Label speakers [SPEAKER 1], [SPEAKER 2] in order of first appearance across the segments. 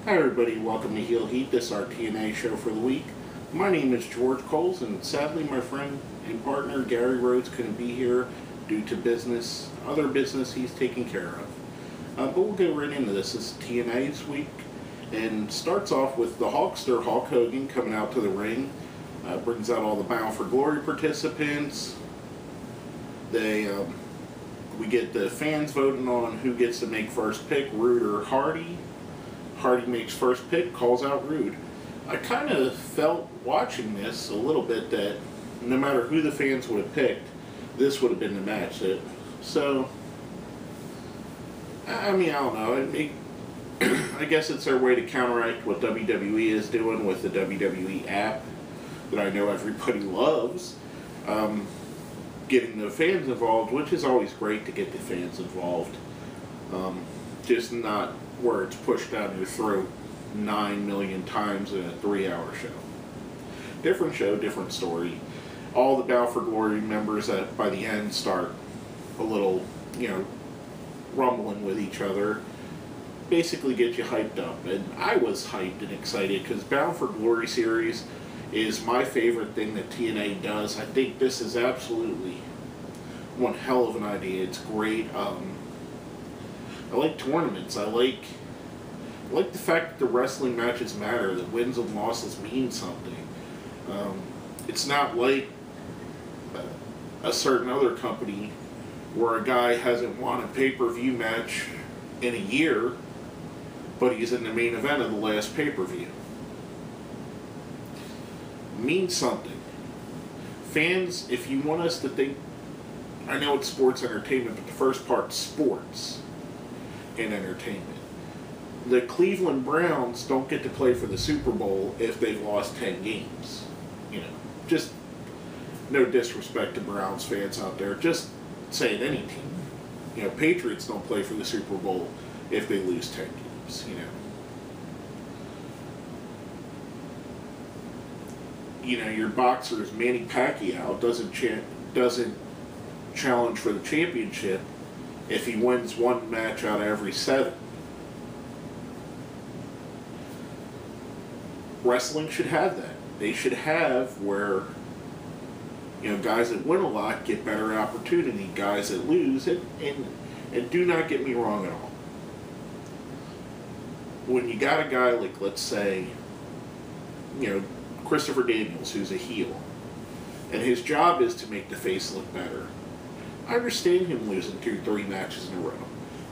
[SPEAKER 1] Hi everybody, welcome to Heel Heat. This is our TNA show for the week. My name is George Coles, and sadly my friend and partner Gary Rhodes couldn't be here due to other business he's taking care of. But we'll get right into this. This is TNA's week, and starts off with the Hulkster, Hulk Hogan, coming out to the ring. Brings out all the Bound for Glory participants. We get the fans voting on who gets to make first pick, Roode or Hardy. Hardy makes first pick, calls out Roode. I kind of felt watching this a little bit that no matter who the fans would have picked, this would have been the match. So, I mean, I don't know. I guess it's their way to counteract what WWE is doing with the WWE app that I know everybody loves. Getting the fans involved, which is always great to get the fans involved. Just not where it's pushed down your throat 9 million times in a 3-hour show, different story. All the Bound for Glory members that by the end start a little, rumbling with each other, basically get you hyped up. And I was hyped and excited because Bound for Glory series is my favorite thing that TNA does. I think this is absolutely one hell of an idea. It's great. I like tournaments. I like the fact that the wrestling matches matter, that wins and losses mean something. It's not like a certain other company where a guy hasn't won a pay-per-view match in a year, but he's in the main event of the last pay-per-view. Means something. Fans, if you want us to think, I know it's sports entertainment, but the first part's sports and entertainment. The Cleveland Browns don't get to play for the Super Bowl if they've lost 10 games. Just no disrespect to Browns fans out there, just saying any team. Patriots don't play for the Super Bowl if they lose 10 games, your boxers, Manny Pacquiao, doesn't challenge for the championship if he wins one match out of every 7. Wrestling should have that. They should have where, guys that win a lot get better opportunity, guys that lose, and do not get me wrong at all. When you got a guy like, let's say, Christopher Daniels, who's a heel, and his job is to make the face look better, I understand him losing 2-3 matches in a row.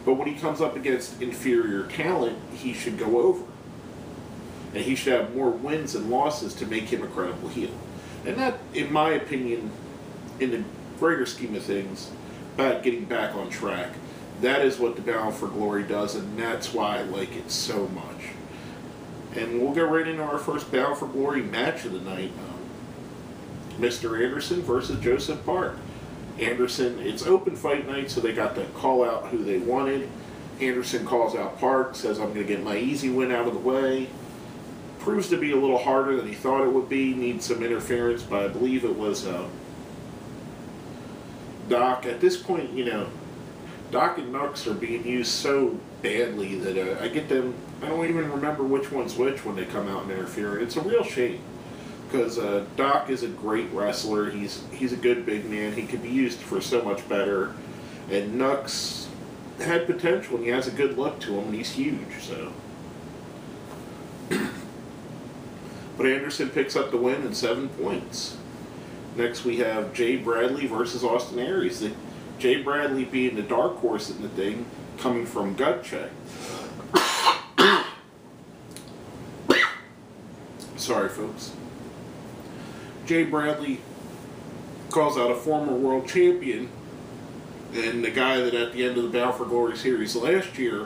[SPEAKER 1] But when he comes up against inferior talent, he should go over. And he should have more wins and losses to make him a credible heel. And that, in my opinion, in the greater scheme of things, about getting back on track, that is what the Bound for Glory does, and that's why I like it so much. And we'll get right into our first Bound for Glory match of the night. Mr. Anderson versus Joseph Park. Anderson, it's open fight night, so they got to call out who they wanted. Anderson calls out Park, says, I'm going to get my easy win out of the way. Proves to be a little harder than he thought it would be. Needs some interference, but I believe it was Doc. At this point, Doc and Nux are being used so badly that I get them. I don't even remember which one's which when they come out and interfere. It's a real shame because Doc is a great wrestler. He's a good big man. He could be used for so much better. And Nux had potential, and he has a good look to him, and he's huge. So. But Anderson picks up the win in 7 points. Next we have Jay Bradley versus Austin Aries. Jay Bradley being the dark horse in the thing, coming from Gut Check. Sorry, folks. Jay Bradley calls out a former world champion and the guy that at the end of the Bound for Glory series last year,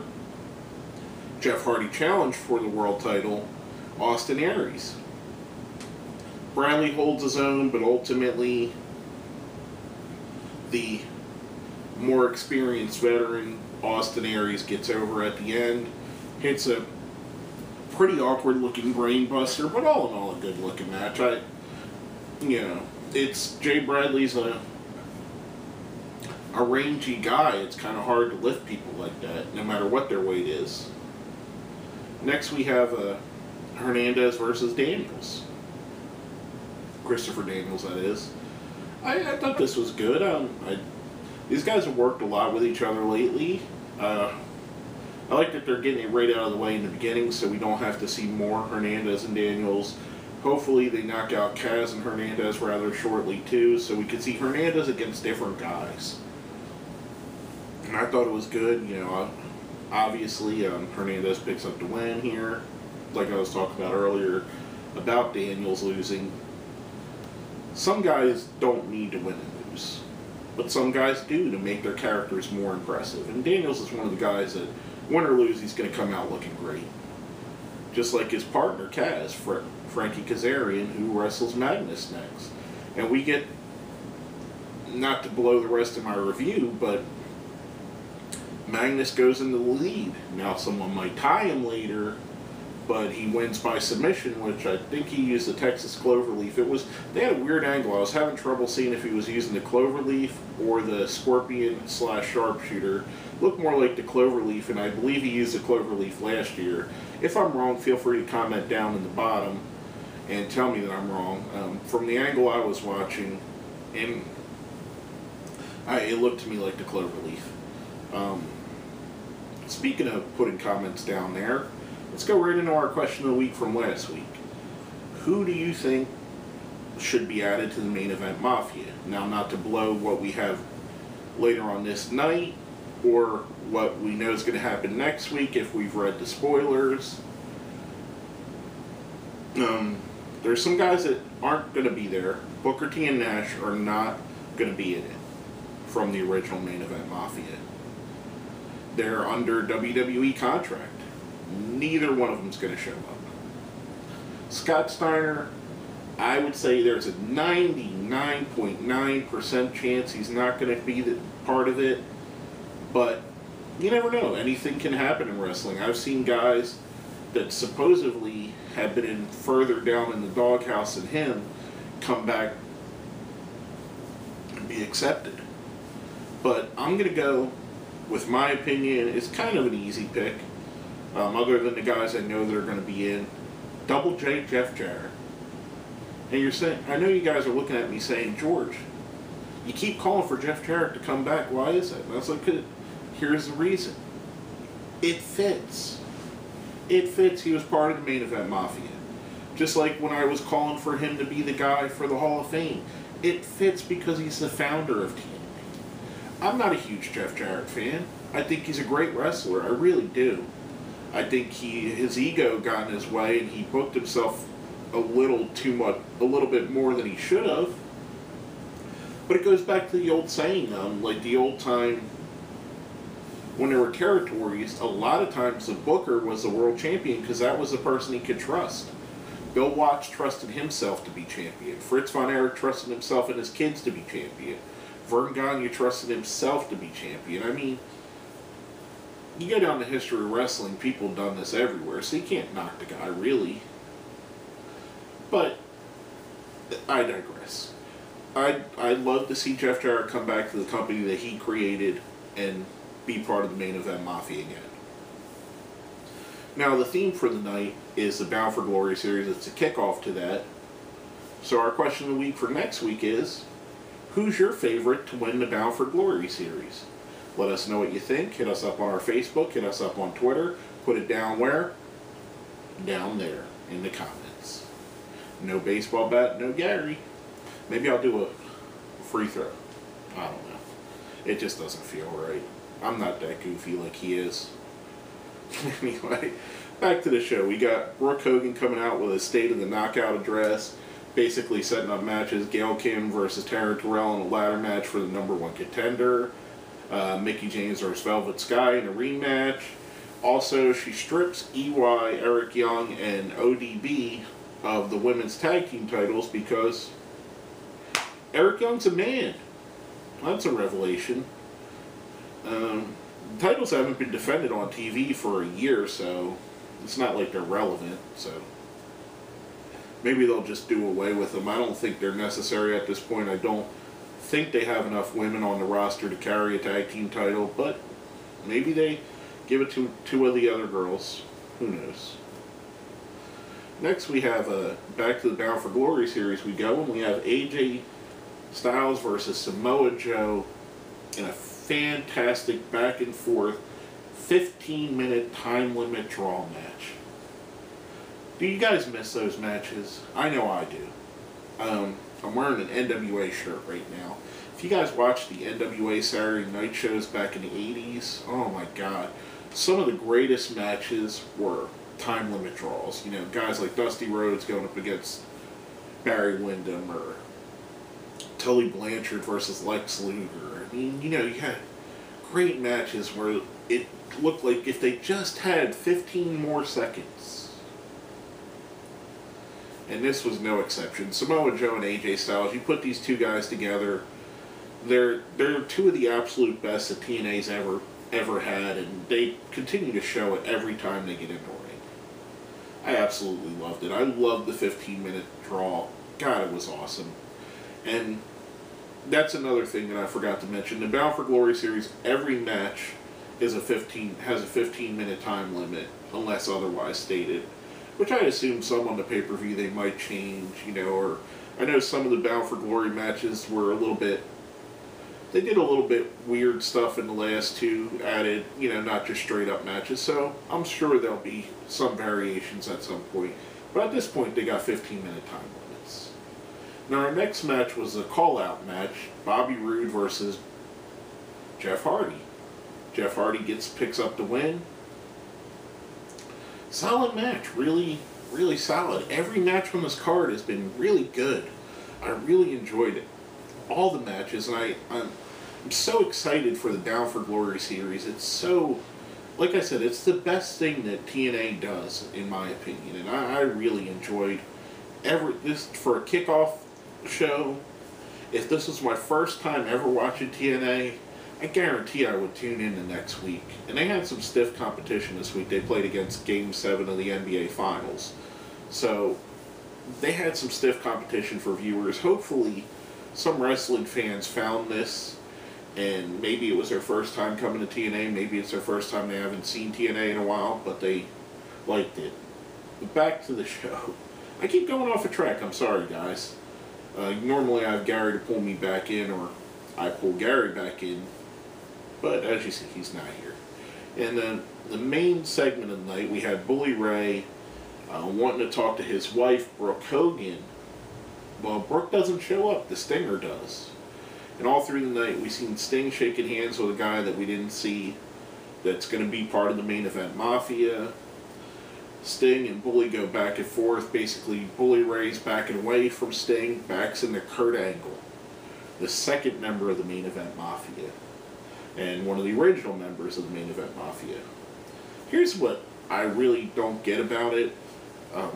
[SPEAKER 1] Jeff Hardy challenged for the world title, Austin Aries. Bradley holds his own, but ultimately the more experienced veteran Austin Aries gets over at the end, hits a pretty awkward looking brain buster, but all in all a good looking match. It's Jay Bradley's a rangy guy. It's kind of hard to lift people like that, no matter what their weight is. Next we have Hernandez versus Daniels. Christopher Daniels, that is. I thought this was good. These guys have worked a lot with each other lately. I like that they're getting it right out of the way in the beginning so we don't have to see more Hernandez and Daniels. Hopefully they knock out Kaz and Hernandez rather shortly too, so we can see Hernandez against different guys. And I thought it was good. Obviously Hernandez picks up the win here. Like I was talking about earlier about Daniels losing. Some guys don't need to win and lose, but some guys do to make their characters more impressive. And Daniels is one of the guys that, win or lose, he's going to come out looking great. Just like his partner, Kaz, Frankie Kazarian, who wrestles Magnus next. And we get, not to blow the rest of my review, but Magnus goes into the lead. Now someone might tie him later, but he wins by submission, which I think he used the Texas Cloverleaf. They had a weird angle. I was having trouble seeing if he was using the Cloverleaf or the Scorpion/Sharpshooter. Looked more like the Cloverleaf, and I believe he used the Cloverleaf last year. If I'm wrong, feel free to comment down in the bottom and tell me that I'm wrong. From the angle I was watching, and it looked to me like the Cloverleaf. Speaking of putting comments down there, let's go right into our question of the week from last week. Who do you think should be added to the main event Mafia? Now, not to blow what we have later on this night, or what we know is going to happen next week if we've read the spoilers. There's some guys that aren't going to be there. Booker T and Nash are not going to be in it from the original main event Mafia. They're under WWE contract. Neither one of them is going to show up. Scott Steiner, I would say there's a 99.9% chance he's not going to be part of it, but you never know. Anything can happen in wrestling. I've seen guys that supposedly have been in further down in the doghouse than him come back and be accepted. But I'm going to go with my opinion. It's kind of an easy pick. Other than the guys I know that are going to be in, Double J, Jeff Jarrett. And you're saying, I know you guys are looking at me saying, George, you keep calling for Jeff Jarrett to come back. Why is that? And I was like, here's the reason. It fits. It fits. He was part of the main event Mafia. Just like when I was calling for him to be the guy for the Hall of Fame. It fits because he's the founder of TNA. I'm not a huge Jeff Jarrett fan. I think he's a great wrestler. I really do. I think his ego got in his way and he booked himself a little bit more than he should have. But it goes back to the old saying, like the old time when there were territories, a lot of times the booker was the world champion because that was the person he could trust. Bill Watts trusted himself to be champion. Fritz von Erich trusted himself and his kids to be champion. Vern Gagne trusted himself to be champion. I mean, you go down the history of wrestling, people have done this everywhere, so you can't knock the guy, really. But I digress. I'd love to see Jeff Jarrett come back to the company that he created and be part of the main event Mafia again. Now, the theme for the night is the Bound for Glory series. It's a kickoff to that. So our question of the week for next week is, who's your favorite to win the Bound for Glory series? Let us know what you think. Hit us up on our Facebook. Hit us up on Twitter. Put it down where? Down there in the comments. No baseball bat, no Gary. Maybe I'll do a free throw. I don't know. It just doesn't feel right. I'm not that goofy like he is. Anyway, back to the show. We got Brooke Hogan coming out with a State of the Knockout address, basically setting up matches. Gail Kim versus Tara Terrell in a ladder match for the #1 contender. Mickie James versus Velvet Sky in a rematch. Also, she strips EY, Eric Young, and ODB of the women's tag team titles because Eric Young's a man. That's a revelation. Titles haven't been defended on TV for a year, so it's not like they're relevant. So maybe they'll just do away with them. I don't think they're necessary at this point. I don't think they have enough women on the roster to carry a tag team title, but maybe they give it to two of the other girls. Who knows? Next we have back to the Bound for Glory series we go, and we have AJ Styles versus Samoa Joe in a fantastic back and forth 15-minute time limit draw match. Do you guys miss those matches? I know I do. I'm wearing an NWA shirt right now. If you guys watched the NWA Saturday night shows back in the 80s, oh my god. Some of the greatest matches were time limit draws. You know, guys like Dusty Rhodes going up against Barry Windham, or Tully Blanchard versus Lex Luger. I mean, you know, you had great matches where it looked like if they just had 15 more seconds. And this was no exception. Samoa Joe and AJ Styles, you put these two guys together, they're two of the absolute best that TNA's ever had, and they continue to show it every time they get into the ring. I absolutely loved it. I loved the 15-minute draw. God, it was awesome. And that's another thing that I forgot to mention. The Bound for Glory series, every match has a 15-minute time limit, unless otherwise stated. Which I assume some on the pay-per-view they might change, you know, or I know some of the Bound for Glory matches were a little bit, they did a little bit weird stuff in the last two, added, you know, not just straight up matches, so I'm sure there'll be some variations at some point. But at this point, they got 15-minute time limits. Now, our next match was a call-out match, Bobby Roode versus Jeff Hardy. Jeff Hardy picks up the win. Solid match, really, really solid. Every match on this card has been really good. I really enjoyed it. All the matches, and I'm so excited for the Bound for Glory series. It's so, like I said, it's the best thing that TNA does, in my opinion, and I really enjoyed this for a kickoff show. If this was my first time ever watching TNA, I guarantee I would tune in the next week. And they had some stiff competition this week. They played against Game 7 of the NBA Finals. So, they had some stiff competition for viewers. Hopefully, some wrestling fans found this, and maybe it was their first time coming to TNA. Maybe it's their first time they haven't seen TNA in a while, but they liked it. But back to the show. I keep going off a track. I'm sorry, guys. Normally, I have Gary to pull me back in, or I pull Gary back in. But as you see, he's not here. And then the main segment of the night, we had Bully Ray wanting to talk to his wife, Brooke Hogan. Well, Brooke doesn't show up. The Stinger does. And all through the night, we've seen Sting shaking hands with a guy that we didn't see that's going to be part of the main event Mafia. Sting and Bully go back and forth. Basically, Bully Ray's backing away from Sting, backs into Kurt Angle, the second member of the main event Mafia, and one of the original members of the main event Mafia. Here's what I really don't get about it. A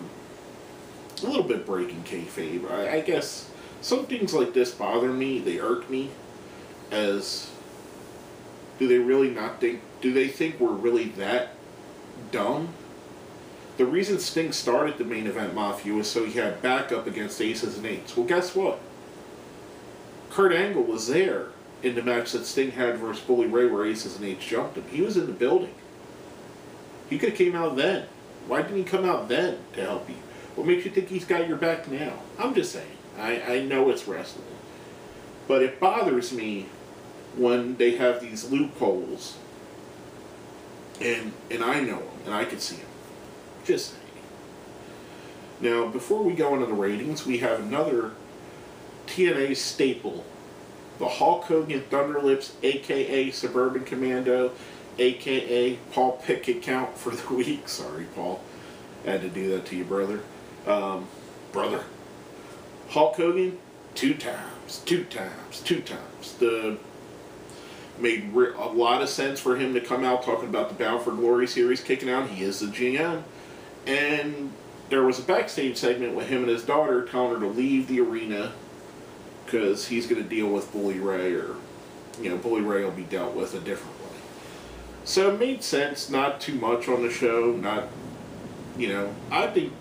[SPEAKER 1] little bit breaking kayfabe. I guess some things like this bother me. They irk me. As, do they think we're really that dumb? The reason Sting started the main event Mafia was so he had backup against Aces and Eights. Well, guess what? Kurt Angle was there in the match that Sting had versus Bully Ray where Aces and Eights jumped him. He was in the building. He could have came out then. Why didn't he come out then to help you? What makes you think he's got your back now? I'm just saying. I know it's wrestling. But it bothers me when they have these loopholes. And I know them, and I can see them. Just saying. Now, before we go into the ratings, we have another TNA staple. The Hulk Hogan Thunderlips, a.k.a. Suburban Commando, a.k.a. Paul Pickett count for the week. Sorry, Paul. I had to do that to you, brother. Brother. Hulk Hogan, two times. Made a lot of sense for him to come out talking about the Bound for Glory series kicking out. He is the GM. And there was a backstage segment with him and his daughter telling her to leave the arena because he's going to deal with Bully Ray, or, you know, Bully Ray will be dealt with a different way. So it made sense, not too much on the show, not, you know, I think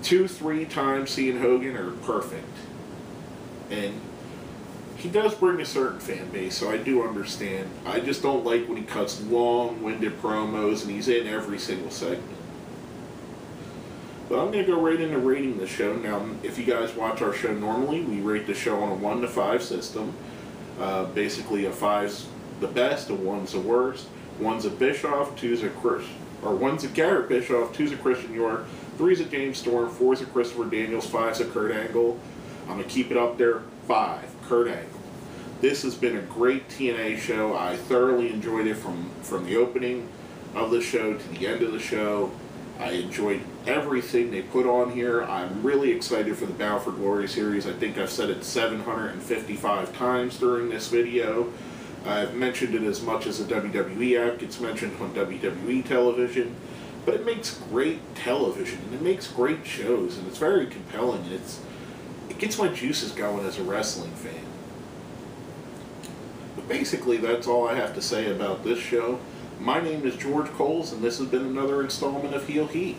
[SPEAKER 1] 2-3 times seeing Hogan are perfect. And he does bring a certain fan base, so I do understand. I just don't like when he cuts long-winded promos and he's in every single segment. But I'm going to go right into rating the show. Now, if you guys watch our show normally, we rate the show on a 1 to 5 system. Basically, a 5's the best, a 1's the worst. 1's a Bischoff, 2's a one's a Garrett Bischoff, 2's a Christian York, 3's a James Storm, 4's a Christopher Daniels, 5's a Kurt Angle. I'm going to keep it up there, 5, Kurt Angle. This has been a great TNA show. I thoroughly enjoyed it from the opening of the show to the end of the show. I enjoyed everything they put on here. I'm really excited for the Bound for Glory series. I think I've said it 755 times during this video. I've mentioned it as much as the WWE app gets mentioned on WWE television. But it makes great television, and it makes great shows, and it's very compelling, and it gets my juices going as a wrestling fan. But basically, that's all I have to say about this show. My name is George Coles, and this has been another installment of Heel Heat.